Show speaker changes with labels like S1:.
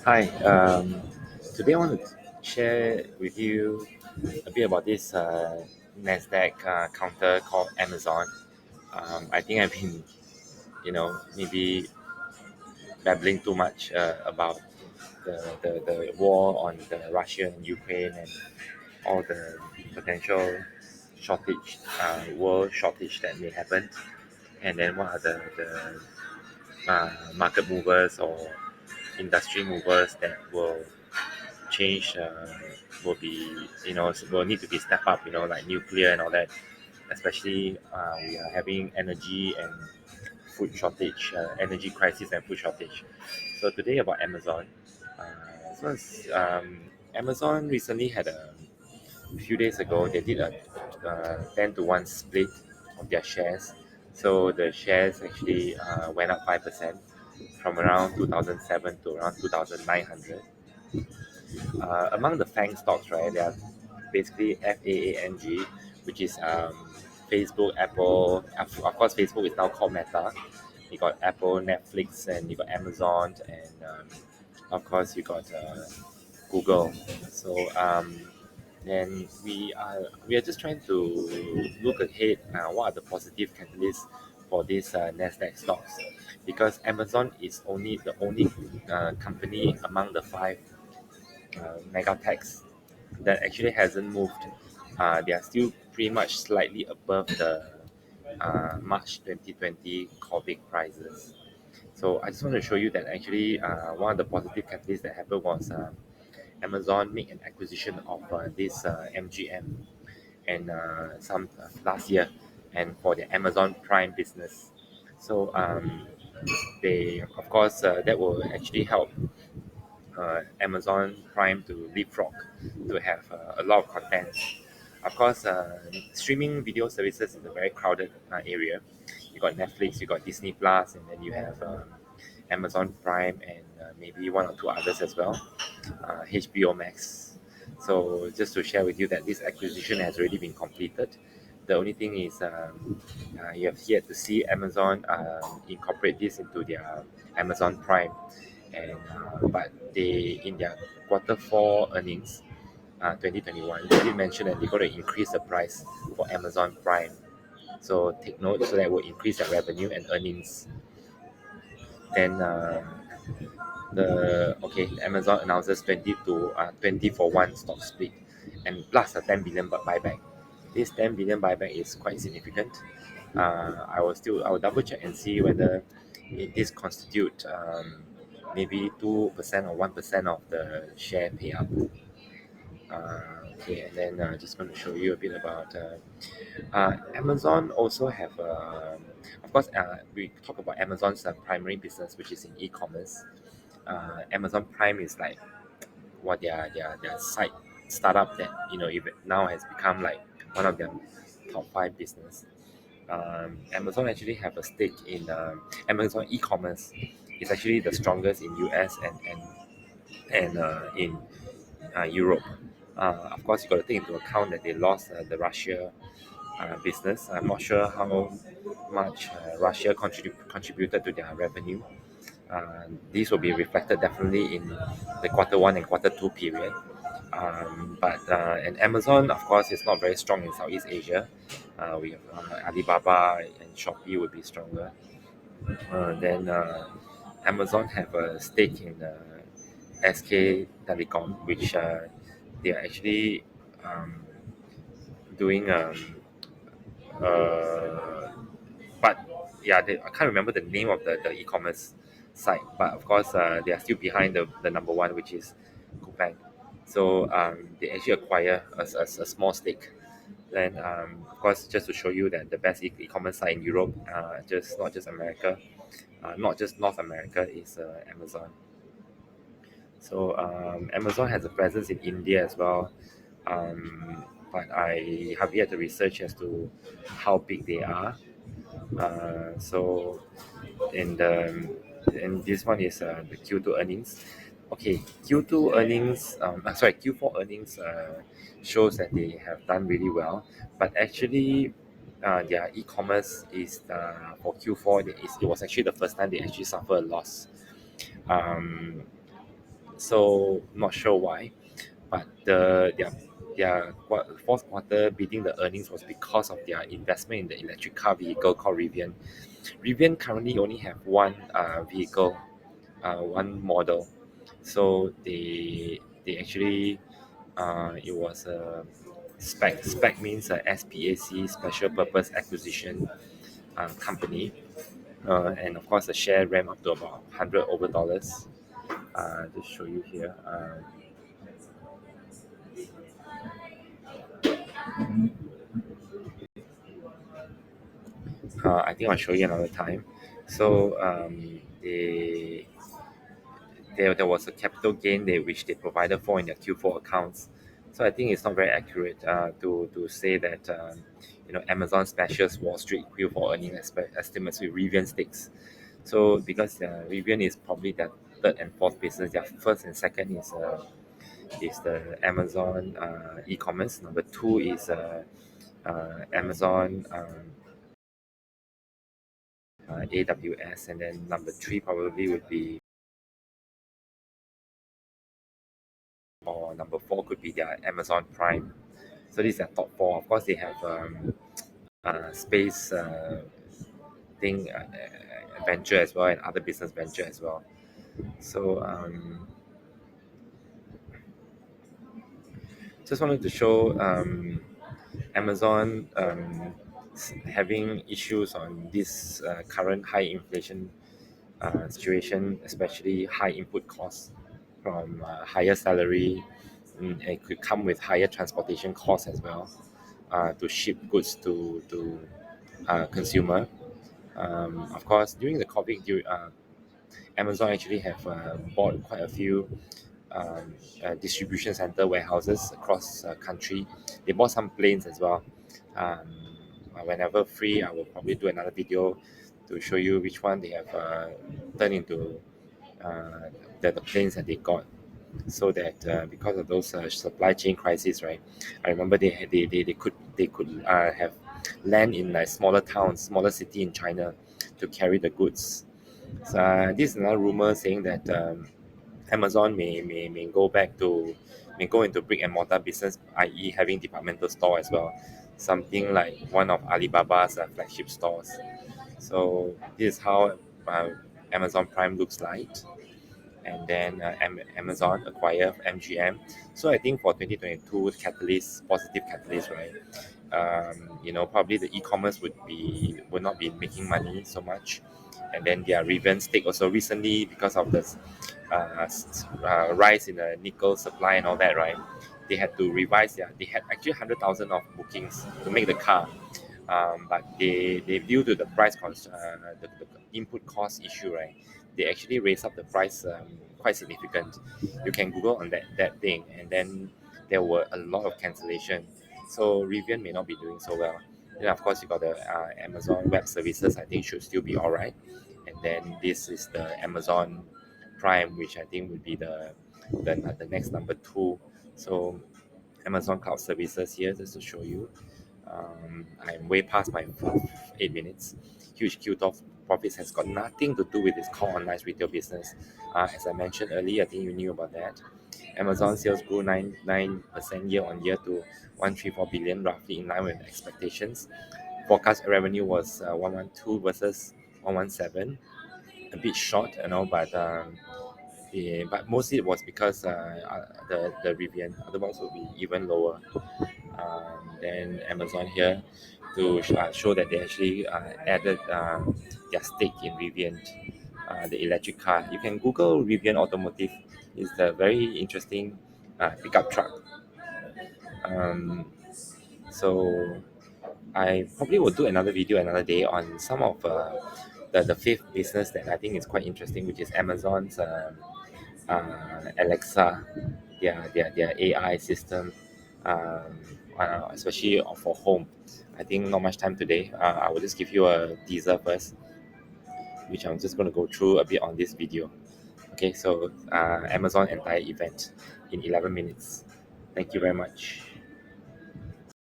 S1: Hi, today I want to share with you a bit about this NASDAQ counter called Amazon. I think I've been, maybe babbling too much about the war on the Russia and Ukraine and all the potential shortage, world shortage that may happen. And then what are the market movers or industry movers that will change will be will need to be step up, like nuclear and all that, especially we are having energy and food shortage, energy crisis and food shortage. So today about Amazon. Amazon recently had a few days ago they did a 10 to 1 split of their shares. So the shares actually went up 5% from around 2007 to around 2900. Among the FANG stocks, right, there are basically FAANG, which is Facebook, Apple. Of course, Facebook is now called Meta. You got Apple, Netflix, and you got Amazon, and of course you got Google. So then we are just trying to look ahead. What are the positive catalysts for these Nasdaq stocks? Because Amazon is the only company among the five mega techs that actually hasn't moved. They are still pretty much slightly above the March 2020 COVID prices. So I just want to show you that actually one of the positive catalysts that happened was Amazon make an acquisition of this MGM and some last year, and for the Amazon Prime business. So they of course that will actually help Amazon Prime to leapfrog to have a lot of content. Of course, streaming video services is a very crowded area. You got Netflix, you got Disney Plus, and then you have Amazon Prime and maybe one or two others as well, HBO Max. So just to share with you that this acquisition has already been completed. The only thing is you have yet to see Amazon incorporate this into their Amazon Prime, and but they in their quarter four earnings, 2021, they did mention that they're going to increase the price for Amazon Prime. So take note, so that will increase their revenue and earnings. Then Amazon announces 20 for 1 stock split and plus a 10 billion buyback. This 10 billion buyback is quite significant. I will double check and see whether this constitute maybe 2% or 1% of the share payout. Okay, and then just going to show you a bit about Amazon also have, of course, we talk about Amazon's primary business, which is in e-commerce. Amazon Prime is like what their site startup that even now has become like one of their top five business. Amazon actually have a stake in Amazon e-commerce. It's actually the strongest in US and in Europe. Of course, you got to take into account that they lost the Russia business. I'm not sure how much Russia contributed to their revenue. These will be reflected definitely in the quarter one and quarter two period. And Amazon, of course, is not very strong in Southeast Asia. We have Alibaba and Shopee would be stronger. Then Amazon have a stake in SK Telecom, which they are actually um, doing uh, but yeah, I can't remember the name of the e-commerce site, but of course they are still behind the number one, which is Coupang. So they actually acquire a small stake. Then of course, just to show you that the best e-commerce site in Europe, just not just America, not just North America, is Amazon. So Amazon has a presence in India as well, but I have yet to research as to how big they are. So and and this one is the Q2 earnings. Okay, Q2 earnings, sorry, Q4 earnings shows that they have done really well, but actually their e-commerce is for Q4 it was actually the first time they actually suffer a loss. Um, So not sure why, but their fourth quarter beating the earnings was because of their investment in the electric car vehicle called Rivian. Rivian currently only have one vehicle, one model. So they actually it was a spec means a SPAC, special purpose acquisition company, and of course the share ran up to about 100 over dollars. Just show you here. I think I'll show you another time. So there was a capital gain which they provided for in their Q4 accounts. So I think it's not very accurate to say that Amazon smashes Wall Street Q4 earning estimates with Rivian stakes. So because Rivian is probably their third and fourth business, their first and second is the Amazon e-commerce. Number two is Amazon AWS, and then number three probably would be, or number four could be their Amazon Prime. So these are top four. Of course, they have space thing venture as well, and other business venture as well. So just wanted to show Amazon having issues on this current high inflation situation, especially high input costs from higher salary. It could come with higher transportation costs as well to ship goods to consumer. Of course, during the COVID, Amazon actually have bought quite a few distribution center warehouses across country. They bought some planes as well. Um, Whenever free, I will probably do another video to show you which one they have turned into uh, the planes that they got. So that because of those supply chain crises, right? I remember they could have land in like smaller towns, smaller city in China to carry the goods. So this is another rumor saying that Amazon may go back to may go into brick and mortar business, i.e., having departmental store as well, something like one of Alibaba's flagship stores. So this is how uh, Amazon Prime looks like, and then Amazon acquire MGM. So I think for 2022 catalyst, positive catalyst, right? Probably the e-commerce would not be making money so much, and then their Rivian stake also recently because of the rise in the nickel supply and all that, right? They had to revise they had actually 100,000 of bookings to make the car, but they due to the the input cost issue, right? They actually raised up the price quite significant. You can Google on that thing, and then there were a lot of cancellation. So Rivian may not be doing so well. Then of course you got the Amazon Web Services. I think should still be all right. And then this is the Amazon Prime, which I think would be the next number two. So Amazon Cloud Services here, just to show you. I'm way past my 8 minutes. Huge Q-top profits has got nothing to do with this core online retail business. As I mentioned earlier, I think you knew about that. Amazon sales grew 9% year on year to 134 billion, roughly in line with expectations. Forecast revenue was 112 versus 117, a bit short, but mostly it was because the Rivian, otherwise it would be even lower. Then Amazon here to show that they actually added their stake in Rivian, the electric car. You can Google Rivian Automotive. It's a very interesting pickup truck. Um, so I probably will do another video another day on some of the fifth business that I think is quite interesting, which is Amazon's Alexa, their AI system, especially for home. I think not much time today. I will just give you a teaser first, which I'm just going to go through a bit on this video. Okay, so Amazon entire event in 11 minutes. Thank you very much.